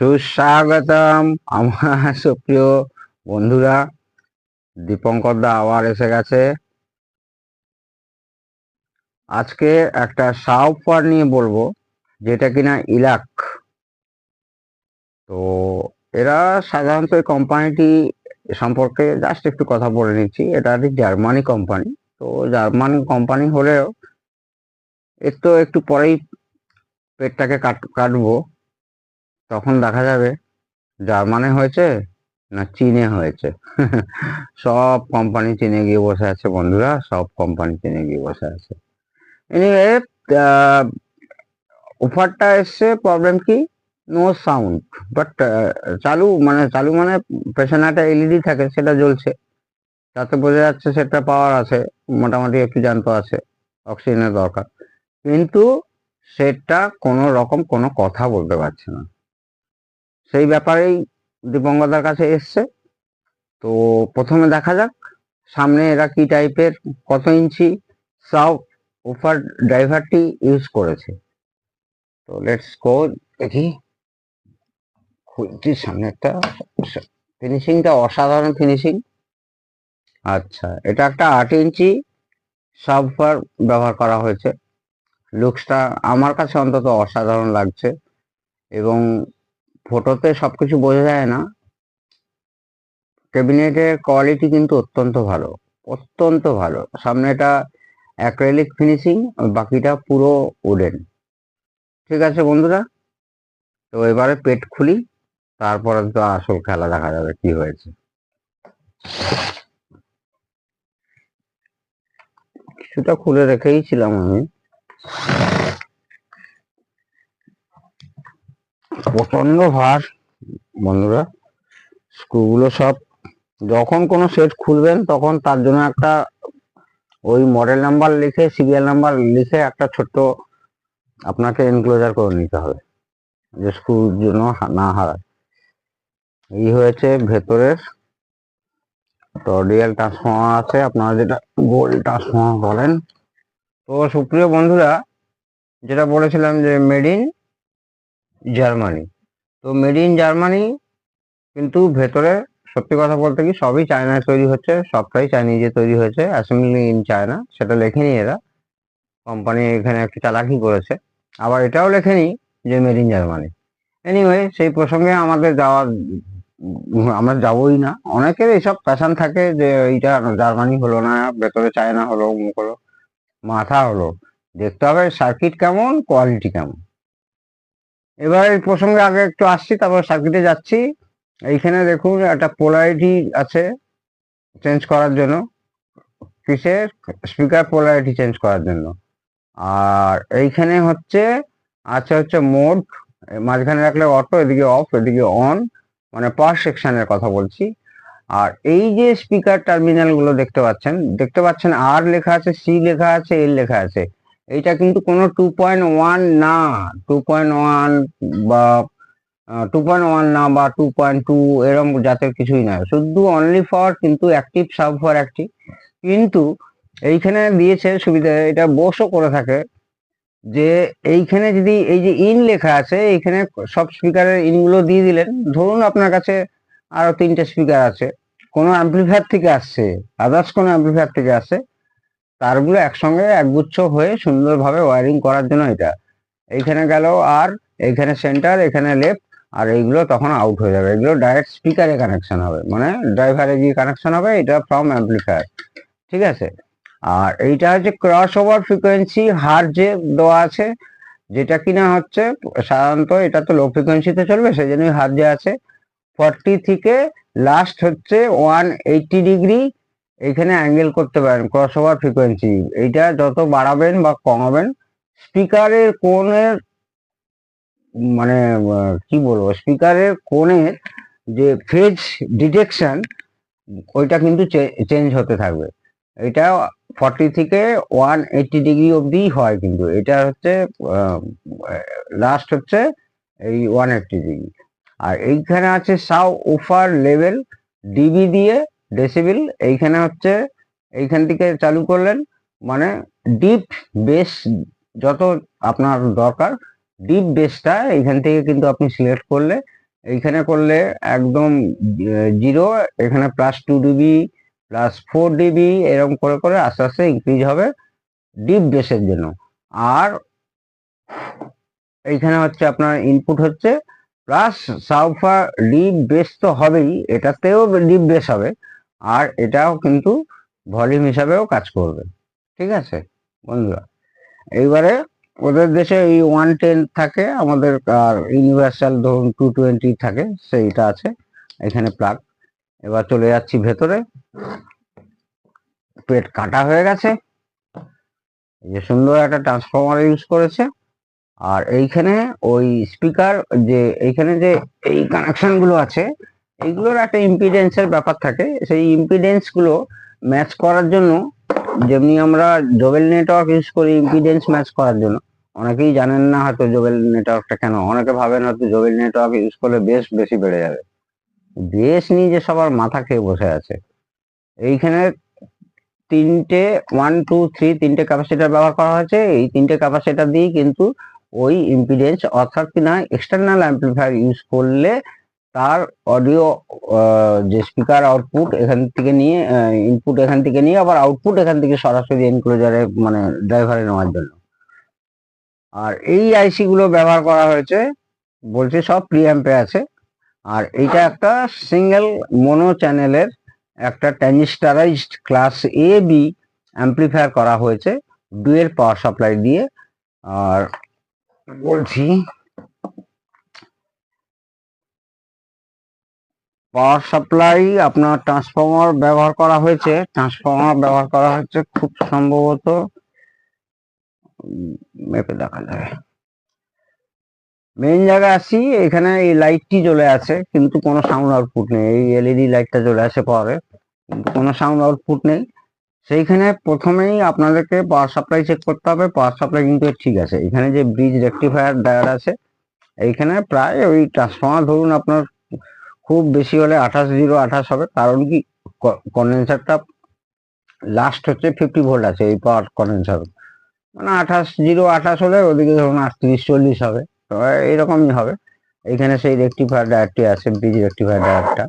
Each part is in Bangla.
সুস্বাগতম আমার সুপ্রিয় বন্ধুরা। দীপঙ্কর দা আবার এসে গেছে। আজকে একটা সফটওয়্যার নিয়ে বলবো, যেটা কিনা ইলাক। তো এরা সাধারণত এই কোম্পানিটি সম্পর্কে জাস্ট একটু কথা বলে নিচ্ছি। এটা একটি জার্মানি কোম্পানি। তো জার্মান কোম্পানি হলেও এর তো একটু পরেই পেটটাকে কাটবো, তখন দেখা যাবে জার্মানে হয়েছে না চীনে হয়েছে। সব কোম্পানি চীনে গিয়ে বসে আছে বন্ধুরা, সব কোম্পানি চীনে গিয়ে বসে আছে। এনিওয়ে, অফারটা এসছে, প্রবলেম কি? নো সাউন্ড, বাট চালু মানে পেছনে একটা এলইডি থাকে, সেটা জ্বলছে, তাতে বোঝা যাচ্ছে সেটা পাওয়ার আছে, মোটামুটি একটু যন্ত্র আছে, অক্সিজেনের দরকার, কিন্তু সেটা কোনো রকম কোনো কথা বলতে পারছে না। সেই ব্যাপারেই দীপঙ্করদার কাছে এসছে। তো প্রথমে দেখা যাক সামনে এরা কি টাইপের, কত ইঞ্চি সাব উফার ড্রাইভারটি ইউজ করেছে। তো লেটস গো, দেখি। খুলটির সামনে একটা ফিনিশিংটা অসাধারণ ফিনিশিং। আচ্ছা, এটা একটা 8 ইঞ্চি সাবউফার ব্যবহার করা হয়েছে। লুকসটা আমার কাছে অন্তত অসাধারণ লাগছে, এবং ফটোতে সবকিছু বোঝা যায় না। ক্যাবিনেটের কোয়ালিটি কিন্তু অত্যন্ত ভালো, অত্যন্ত ভালো। সামনে এটা অ্যাক্রেলিক ফিনিশিং, বাকিটা পুরো উডেন। ঠিক আছে বন্ধুরা, তো এবারে পেট খুলি, তারপরে তো আসল খেলা দেখা যাবে কি হয়েছে। কিছুটা খুলে রেখেই ছিলাম আমি। প্রচন্ড ভার বন্ধুরা, স্ক্রুগুলো সব। যখন কোনো সেট খুলবেন তখন তার জন্য একটা ওই মডেল নাম্বার লিখে, সিরিয়াল নাম্বার লিখে একটা ছোট্ট আপনাকে এনক্লোজার করে নিতে হবে, যে স্ক্রুর জন্য না হারায়। এই হয়েছে ভেতরের টর্ডিয়াল ট্রান্সফর্মার আছে, আপনারা যেটা গোল্ড ট্রান্সফর্মার বলেন। তো সুপ্রিয় বন্ধুরা, যেটা বলেছিলাম যে মেড ইন জার্মানি, তো মেড ইন জার্মানি, কিন্তু ভেতরে সত্যি কথা বলতে কি সবই চায়নায় তৈরি হচ্ছে, সবটাই চাইনিজে তৈরি হয়েছে, অ্যাসেম্বলি ইন চায়না। সেটা লেখেনি এরা, কোম্পানি এখানে একটু চালাকি করেছে। আবার এটাও লেখেনি যে মেড ইন জার্মানি। এনিওয়ে, সেই প্রসঙ্গে আমাদের আমরা যাবোই না। অনেকের এইসব প্যাশন থাকে যে এইটা জার্মানি হলো না, ভেতরে চায়না হলো, মুখ হলো, মাথা হলো, দেখতে হবে সার্কিট কেমন, কোয়ালিটি কেমন। এবার এই প্রসঙ্গে আগে একটু আসছি, তারপর সার্কিটে যাচ্ছি। এইখানে দেখুন একটা পোলারিটি আছে চেঞ্জ করার জন্য। কিসের? স্পিকার পোলারিটি চেঞ্জ করার জন্য। আর এইখানে হচ্ছে মোড, মাঝখানে রাখলে অটো, এদিকে অফ, এদিকে অন, মানে পার সেকশনের কথা বলছি। আর এই যে স্পিকার টার্মিনাল গুলো দেখতে পাচ্ছেন আর লেখা আছে, সি লেখা আছে, এল লেখা আছে। এইটা কিন্তু কোনো 2.1 না, 2.1 বা 2.1 না, বা 2.2 এরকম জাতের কিছুই না, শুধু অনলি ফর কিন্তু অ্যাক্টিভ সাব ফর অ্যাক্টিভ। কিন্তু এইখানে দিয়েছে সুবিধা, এটা বসও করে থাকে, যে এইখানে যদি এই যে ইন লেখা আছে, এইখানে সব স্পিকারের ইনগুলো দিয়ে দিলেন। ধরুন আপনার কাছে আরো 3টে স্পিকার আছে, কোনো অ্যাম্পলিফায়ার থেকে আসছে, আদার্স কোনো অ্যাম্পলিফায়ার থেকে আসছে, তারগুলো একসঙ্গে একগুচ্ছ হয়ে সুন্দরভাবে ওয়ারিং করার জন্য এটা। এইখানে গেল আর, এইখানে সেন্টার, এখানে লেফট, আর এইগুলো তখন আউট হয়ে যাবে। এগুলো ডাইরেক্ট স্পিকারে কানেকশন হবে, মানে ড্রাইভারে গিয়ে কানেকশন হবে, এটা ফ্রম অ্যাম্পলিফায়ার। ঠিক আছে। আর এইটা হচ্ছে ক্রস ওভার ফ্রিকোয়েন্সি হার যে দেওয়া আছে, যেটা কিনা হচ্ছে সাধারণত এটা তো লো ফ্রিকোয়েন্সিতে চলবে, সেই জন্যই হার যে আছে 40 থেকে লাস্ট হচ্ছে 180 ডিগ্রি এইখানে অ্যাঙ্গেল করতে পারেন ক্রস ওভার ফ্রিকোয়েন্সি। এইটা যত বাড়াবেন বা কমাবেন, স্পিকারের কোণের, মানে কি বলবো, স্পিকারের কোণের যে ফেজ ডিটেকশন, ওইটা কিন্তু চেঞ্জ হতে থাকবে। এটা 40 থেকে 180 ডিগ্রি অবধি হয়, কিন্তু এটা হচ্ছে লাস্ট হচ্ছে এই 180 ডিগ্রি। আর এইখানে আছে সাব উফার লেভেল, ডিবি দিয়ে ডেসিবেল। এইখানে হচ্ছে এইখান থেকে চালু করলেন, মানে ডিপ বেস যত আপনার দরকার, ডিপ বেসটা এইখান থেকে কিন্তু আপনি সিলেক্ট করলে এইখানে করলে একদম 0, এখানে +2 dB +4 dB এরকম করে করে আস্তে আস্তে ইনক্রিজ হবে ডিপ বেসের জন্য। আর এইখানে হচ্ছে আপনার ইনপুট হচ্ছে প্লাস সাবউফার ডিপ বেস তো হবেই, এটাতেও ডিপ বেস হবে, আর এটাও কিন্তু ভলিউম হিসাবেও কাজ করবে। ঠিক আছে বন্ধুরা, এইবারে ওদের দেশে এই 110 থাকে, আমাদের আর ইউনিভার্সাল ধরুন 220 থাকে, সেইটা আছে এখানে প্লাগ। এবার চলে যাচ্ছি ভেতরে, পেট কাটা হয়ে গেছে, এই যে সুন্দর একটা ট্রান্সফরমার ইউজ করেছে। আর এইখানে ওই স্পিকার, যে এইখানে যে এই কানেকশন গুলো আছে, এইগুলোর একটা ইম্পিডেন্সের ব্যাপার থাকে, সেই ইম্পিডেন্স গুলো ম্যাচ করার জন্য, যেমনি আমরা জোবেল নেটওয়ার্ক ইউজ করি ইম্পিডেন্স ম্যাচ করার জন্য। অনেকেই জানেন না হয়তো জোবেল নেটওয়ার্কটা কেন, অনেকে ভাবেন হয়তো জোবেল নেটওয়ার্ক ইউজ করলে বেশ বেশি বেড়ে যাবে। বেশ নিয়ে যে সবার মাথা খেয়ে বসে আছে। এইখানে তিনটে 1 2 3 তিনটে ক্যাপাসিটার ব্যবহার করা হয়েছে। এই তিনটে ক্যাপাসিটার দিয়ে কিন্তু ওই ইম্পিডেন্স, অর্থাৎ কিনা এক্সটার্নাল অ্যাম্পলিফায়ার ইউজ করলে তার অডিও, যে স্পিকার আউটপুট এখান থেকে নিয়ে, ইনপুট এখান থেকে নিয়ে আবার আউটপুট এখান থেকে সরাসরি এনক্লোজারে মানে ড্রাইভারে নেওয়ার জন্য। আর এই আইসি গুলো ব্যবহার করা হয়েছে, বলছে সব প্রিঅ্যাম্পে আছে। আর এইটা একটা সিঙ্গেল মোনো চ্যানেলের একটা ট্রানজিস্টারাইজড ক্লাস এ বি অ্যাম্পলিফায়ার করা হয়েছে ডুয়েল পাওয়ার সাপ্লাই দিয়ে। আর বলছি পাওয়ার সাপ্লাই আপনার ট্রান্সফর্মার ব্যবহার করা হয়েছে, খুব সম্ভবত মেপে দেখা যাবে। মেইন জায়গায় আসি, এখানে এই লাইটটি চলে আছে কিন্তু কোনো সাউন্ড আউটপুট নেই। এই এলইডি লাইটটা চলে আসে পাওয়ারে, কিন্তু কোনো সাউন্ড আউটপুট নেই। সেইখানে প্রথমেই আপনাদেরকে পাওয়ার সাপ্লাই চেক করতে হবে। পাওয়ার সাপ্লাই কিন্তু ঠিক আছে। এখানে যে ব্রিজ রেকটিফায়ার ডায়োড আছে, এইখানে প্রায় ওই ট্রান্সফর্মার ধরুন আপনার খুব বেশি হলে 28 হবে, কারণ কি কন্ডেন্সারটা লাস্ট হচ্ছে 50 ভোল্ট আছে এই পাওয়ার কন্ডেন্সার, মানে 28 হলে ওদিকে ধরুন 38 40 হবে, তো এইরকমই হবে। এখানে সেই রেকটিফায়ার ডায়োডটি আছে, ব্রিজ রেকটিফায়ার ডায়োডটা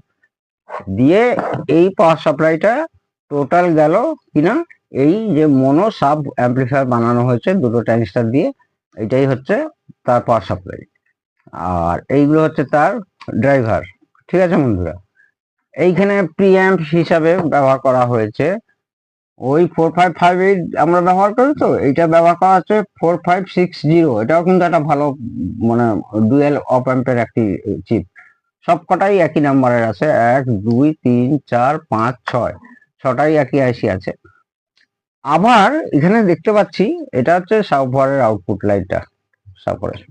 দিয়ে এই পাওয়ার সাপ্লাইটা টোটাল গেল কিনা, এই যে মোনো সাব অ্যাম্পলিফায়ার বানানো হয়েছে দুটো ট্রানজিস্টর দিয়ে, এটাই হচ্ছে তার পাওয়ার সাপ্লাই। আর এইগুলো হচ্ছে তার ড্রাইভার। ঠিক আছে বন্ধুরা, এইখানে প্রিঅ্যাম্প হিসাবে ব্যবহার করা হয়েছে ওই 4558 আমরা ব্যবহার করি, তো এইটা ব্যবহার করা হচ্ছে 4560। এটাও কিন্তু একটা ভালো মানে ডুয়েল অপ অ্যাম্পের একটি চিপ। সব কটাই একই নাম্বারের আছে, 1 2 3 4 5 6, ছটাই একই আইসি আছে। আবার এখানে দেখতে পাচ্ছি এটা হচ্ছে সাবওয়ারের আউটপুট লাইটটা, সাবওয়ারের।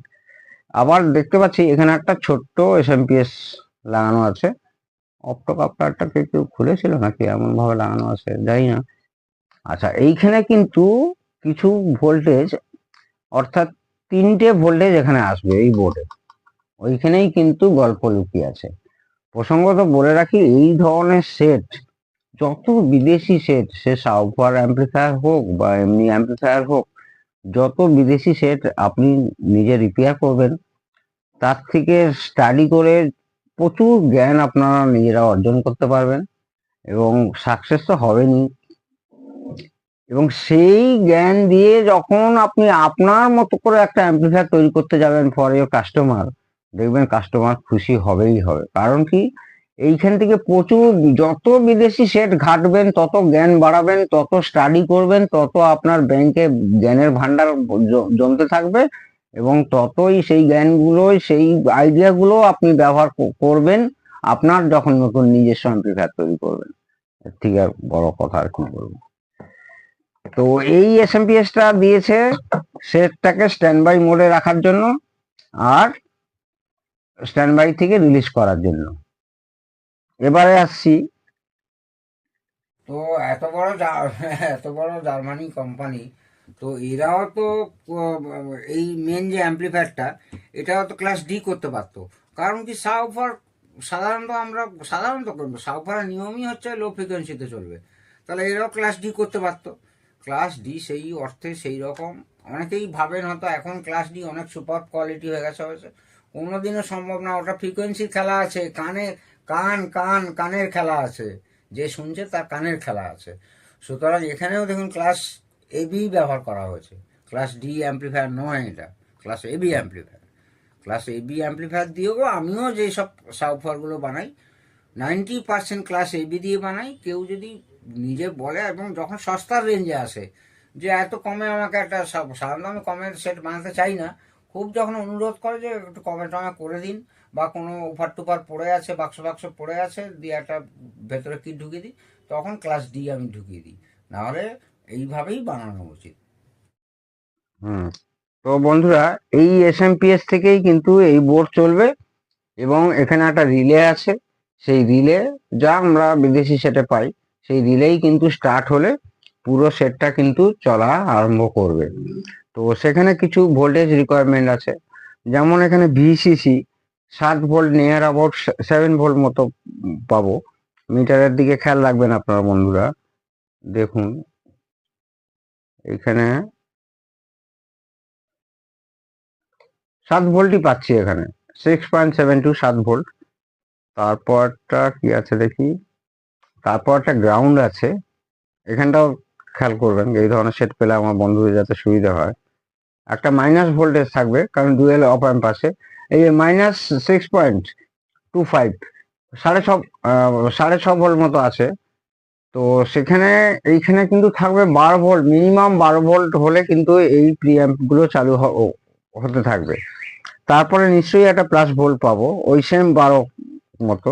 আবার দেখতে পাচ্ছি এখানে একটা ছোট্ট এসএমপিএস লাগানো আছে। অপটো কাপলারটা কেউ খুলেছিল নাকি, এমন ভাবে লাগানো আছে জানি না। আচ্ছা, এইখানে কিন্তু কিছু ভোল্টেজ, অর্থাৎ 3টে ভোল্টেজ এখানে আসবে এই বোর্ডে, ওইখানেই কিন্তু গল্প লুকিয়ে আছে। প্রসঙ্গত বলে রাখি, এই ধরনের সেট, যত বিদেশি সেট, সে সাবওয়ার অ্যাম্পলিফায়ার হোক বা এমনি অ্যাম্পলিফায়ার হোক, যত বিদেশি সেট আপনি নিজে রিপেয়ার করবেন, তার থেকে স্টাডি করে প্রচুর জ্ঞান আপনারা নিজেরা অর্জন করতে পারবেন, এবং সাকসেস তো হবেনই। এবং সেই জ্ঞান দিয়ে যখন আপনি আপনার মতো করে একটা অ্যাম্পলিফায়ার তৈরি করতে যাবেন ফর ইওর কাস্টমার, দেখবেন কাস্টমার খুশি হবেই হবে। কারণ কি, এইখান থেকে প্রচুর, যত বিদেশি সেট ঘাটবেন, তত জ্ঞান বাড়াবেন, তত স্টাডি করবেন, তত আপনার ব্যাংকে জ্ঞানের ভান্ডার জমতে থাকবে, এবং ততই সেই জ্ঞানগুলোই, সেই আইডিয়াগুলো আপনি ব্যবহার করবেন আপনার যখন নতুন নিজস্ব অ্যাম্পলিফায়ার তৈরি করবেন। ঠিক আছে, বড় কথা আর কি বলবো। তো এই এসএমপিএসটা দিয়েছে সেটটাকে স্ট্যান্ড বাই মোডে রাখার জন্য, আর স্ট্যান্ড বাই থেকে রিলিজ করার জন্য। এবারে আসছি, তো এত বড় জার্মানি কোম্পানি, তো এরাও তো এই মেন যে অ্যাম্পলিফায়ারটা, এটাও তো ক্লাস ডি করতে পারতো। কারণ কি, সাবওয়ার সাধারণত সাবওয়ারের নিয়মই হচ্ছে লো ফ্রিকোয়েন্সিতে চলবে, তাহলে এরাও ক্লাস ডি করতে পারতো। ক্লাস ডি সেই অর্থে সেই রকম, অনেকেই ভাবেন হয়তো এখন ক্লাস ডি অনেক সুপার কোয়ালিটি হয়ে গেছে, হয়েছে কোনোদিনও সম্ভব না। ওটা ফ্রিকোয়েন্সির খেলা আছে, কানের খেলা আছে, যে শুনছে তার কানের খেলা আছে। সুতরাং এখানেও দেখুন ক্লাস এবি ব্যবহার করা হয়েছে, ক্লাস ডি অ্যাম্প্লিফায়ার নয় এটা, class AB amplifier. Class AB amplifier দিয়েও আমিও যেসব সাবফারগুলো বানাই 90% ক্লাস এবি দিয়ে বানাই। কেউ যদি নিজে বলে, এবং যখন সস্তার রেঞ্জে আসে যে এত কমে আমাকে একটা, সাধারণত আমি কমের সেট বানাতে চাই না, খুব যখন অনুরোধ করে যে একটু কমে টমে করে দিন, বা কোনো ওভার টুপার পড়ে আছে, বাক্স বাক্স পড়ে আছে, দিয়ে একটা ভেতরে কি ঢুকিয়ে দিই, তখন ক্লাস ডি আমি ঢুকিয়ে দিই। নাহলে এইভাবেই বানানো উচিত। হুম। তো বন্ধুরা, এই এসএমপিএস থেকেই কিন্তু এই বোর্ড চলবে, এবং এখানে একটা রিলে আছে। সেই রিলে, যা আমরা বিদেশি সেটে পাই, সেই রিলেই কিন্তু স্টার্ট হলে পুরো সেটটা কিন্তু চলা আরম্ভ করবে। তো সেখানে কিছু ভোল্টেজ রিকোয়ারমেন্ট আছে, যেমন এখানে VCC 7 volt, near about 7 volt মতো পাবো। মিটারের দিকে খেয়াল রাখবেন আপনারা বন্ধুরা, দেখুন এখানে 7 ভোল্টই পাচ্ছি এখানে, 6.72 7 ভোল্ট। তারপরটা কি আছে দেখি, তারপর একটা গ্রাউন্ড আছে, এখানটাও খেয়াল করবেন, এই ধরনের সেট পেলে আমার বন্ধুদের যাতে সুবিধা হয়। একটা মাইনাস ভোল্টেজ থাকবে, কারণ ডুয়েল অপ অ্যাম্প আছে। এই -6.25, সাড়ে ছ ভোল্ট মতো আছে। তো সেখানে এইখানে কিন্তু থাকবে 12 ভোল্ট, মিনিমাম 12 ভোল্ট হলে কিন্তু এই প্রিঅ্যাম্প গুলো চালু হতে থাকবে। তারপরে নিশ্চয়ই একটা প্লাস ভোল্ট পাবো, ওই সেম 12 মতো।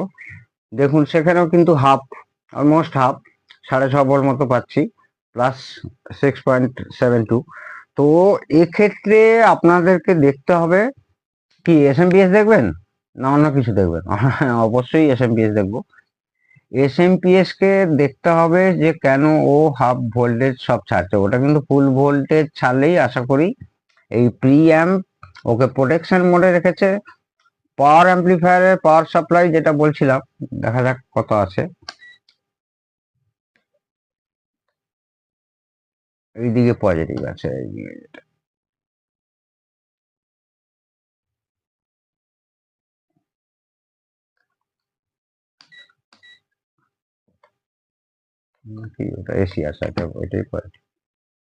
দেখুন সেখানেও কিন্তু হাফ, অলমোস্ট হাফ, 6.5 ভোল্ট মতো পাচ্ছি, +6.72। তো এক্ষেত্রে আপনাদেরকে দেখতে হবে, কি এসএমপিএস দেখবেন না অন্য কিছু দেখবেন? অবশ্যই এসএমপিএস দেখবো। এসএমপিএস কে দেখতে হবে যে কেন ও হাফ ভোল্টেজ সব ছাড়ছে, ওটা কিন্তু ফুল ভোল্টেজ ছাড়লেই আশা করি এই প্রি অ্যাম্প ওকে প্রোটেকশন মোডে রেখেছে। পাওয়ার অ্যাম্পলিফায়ারের পাওয়ার সাপ্লাই যেটা বলছিলাম, দেখা যাক কত আছে। এইদিকে পজিটিভ আছে, এইদিকে যেটা কি, ওটা এসি আছে, আচ্ছা ওইটাই পজিটিভ।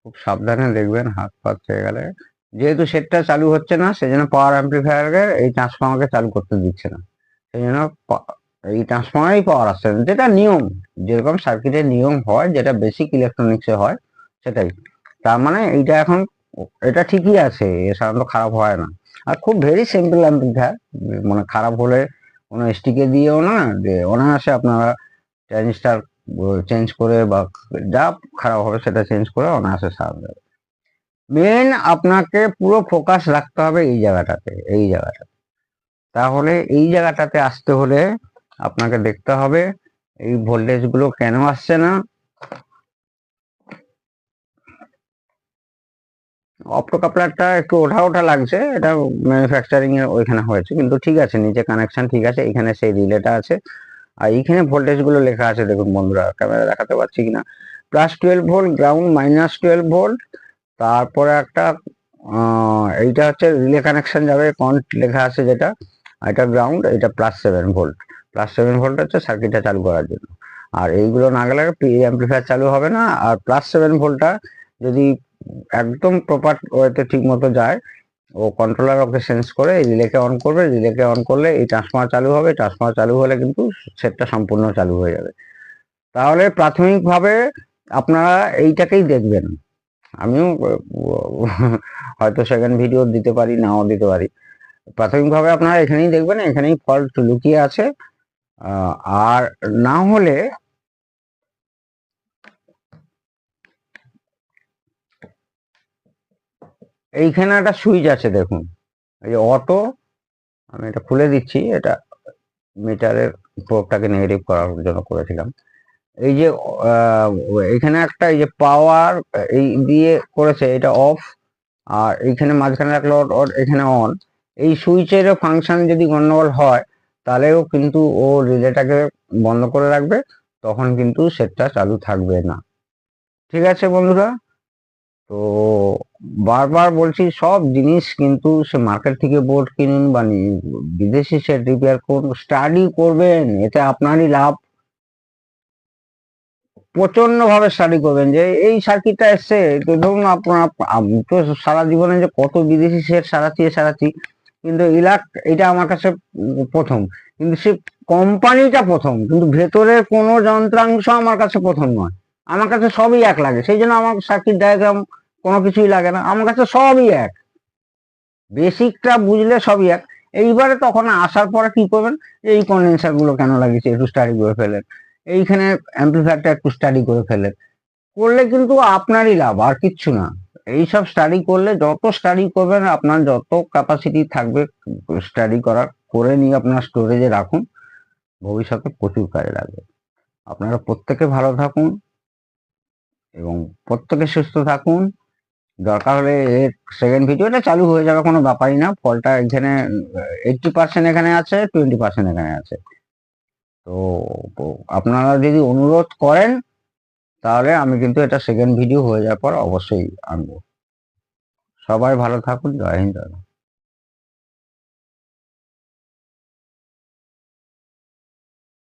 খুব সাবধানে দেখবেন, হাত ফাত হয়ে গেলে। যেহেতু সেটটা চালু হচ্ছে না, সেজন্য পাওয়ার অ্যাম্পলিফায়ারের এই ট্রান্সফর্মারকে চালু করতে দিচ্ছে না, সেই জন্য এই ট্রান্সফর্মারেই পাওয়ার আসছে না, যেটা নিয়ম, যেরকম সার্কিটের নিয়ম হয়, যেটা বেসিক ইলেকট্রনিক্সে হয় সেটাই। তার মানে এইটা এখন, এটা ঠিকই আছে, এ সাধারণত খারাপ হয় না। আর খুব ভেরি সিম্পল অ্যাম্পলিফায়ার, মানে খারাপ হলে কোনো এসটিকে দিয়েও না, যে অনায়াসে আপনারা ট্রানজিস্টার চেঞ্জ করে, বা যা খারাপ হবে সেটা চেঞ্জ করে অনায়াসে সারানো যাবে। মেন আপনাকে পুরো ফোকাস রাখতে হবে এই জায়গাটাতে, এই জায়গাটাতে। তাহলে এই জায়গাটাতে আসতে হলে আপনাকে দেখতে হবে এই ভোল্টেজ গুলো কেন আসছে না। অপ্টোকাপলারটা একটু ওঠা ওঠা লাগছে, এটা ম্যানুফ্যাকচারিং এর ওইখানে হয়েছে, কিন্তু ঠিক আছে, নিচে কানেকশন ঠিক আছে, এখানে সেই রিলেটা আছে। আর এইখানে ভোল্টেজ গুলো লেখা আছে, দেখুন বন্ধুরা, ক্যামেরা দেখাতে পারছি কিনা, +12 ভোল্ট গ্রাউন্ড, -12 ভোল্ট। তারপরে একটা এইটা হচ্ছে রিলে কানেকশন যাবে, কন্ট লেখা আছে যেটা, এটা গ্রাউন্ড, এটা +7 ভোল্ট। +7 ভোল্ট হচ্ছে সার্কিটটা চালু করার জন্য। আর এইগুলো না গেলে অ্যাম্পলিফায়ার চালু হবে না। আর +7 ভোল্টটা যদি একদম প্রপার ওয়েতে ঠিক মতো যায়, ও কন্ট্রোলার ওকে সেন্স করে এই রিলেকে অন করবে, রিলেকে অন করলে এই ট্রান্সফর্মার চালু হবে, ট্রান্সফর্মার চালু হলে কিন্তু সেটটা সম্পূর্ণ চালু হয়ে যাবে। তাহলে প্রাথমিকভাবে আপনারা এইটাকেই দেখবেন। আমিও হয়তো সেকেন্ড ভিডিও দিতে পারি, নাও দিতে পারি। প্রাথমিকভাবে আপনারা এখানেই দেখবেন, এখানেই ফল্ট লুকিয়ে আছে। আর না হলে এইখানে একটা সুইচ আছে দেখুন, এই যে অটো, আমি এটা খুলে দিচ্ছি, এটা মিটারের প্রোবটাকে নেগেটিভ করার জন্য করেছিলাম। এই যে আহ, এখানে একটা, এই যে পাওয়ার এই দিয়ে করেছে, এটা অফ, আর এইখানে মাঝখানে রাখলো এখানে অন। এই সুইচেরও ফাংশন যদি গন্ডগোল হয়, তাহলেও কিন্তু ও রিলেটাকে বন্ধ করে রাখবে, তখন কিন্তু সেটটা চালু থাকবে না। ঠিক আছে বন্ধুরা, তো বারবার বলছি, সব জিনিস কিন্তু সে মার্কেট থেকে বোর্ড কিনুন বা বিদেশি সেট রিপেয়ার করুন, স্টাডি করবেন, এতে আপনারই লাভ। প্রচন্ড ভাবে স্টাডি করবেন যে এই সার্কিটটা এসছে, তো ধরুন আপনার, আমি তো সারা জীবনে যে কত বিদেশি সেট সারাচ্ছি, কিন্তু এটা আমার কাছে প্রথম, কিন্তু সে কোম্পানিটা প্রথম, কিন্তু ভেতরের কোনো যন্ত্রাংশ আমার কাছে প্রথম নয়। আমার কাছে সবই এক লাগে, সেই জন্য আমার সার্কিট ডায়াগ্রাম কোনো কিছুই লাগে না, আমার কাছে সবই এক, বেসিকটা বুঝলে সবই এক। এইবারে তখন আসার পরে কি করবেন, এই কন্ডেন্সার গুলো কেন লাগিয়েছে একটু স্টাডি করে ফেলেন, এইখানে অ্যাম্পলিফায়ারটা একটু স্টাডি করে ফেলেন, করলে কিন্তু আপনারই লাভ, আর কিচ্ছু না। এইসব স্টাডি করলে, যত স্টাডি করবেন আপনার যত ক্যাপাসিটি থাকবে স্টাডি করার, করে নিয়ে আপনার স্টোরেজে রাখুন, ভবিষ্যতে প্রচুর কাজে লাগবে। আপনারা প্রত্যেকে ভালো থাকুন এবং প্রত্যেকে সুস্থ থাকুন। দরকার হলে এর সেকেন্ড ভিডিওটা চালু হয়ে যাবে, কোনো ব্যাপারই না। ফলটা এখানে 80% এখানে আছে, 20% এখানে আছে। তো তো আপনারা যদি অনুরোধ করেন তাহলে আমি কিন্তু এটা সেকেন্ড ভিডিও হয়ে যাওয়ার পর অবশ্যই আনবো। সবাই ভালো থাকুন, জয় হিন্দ।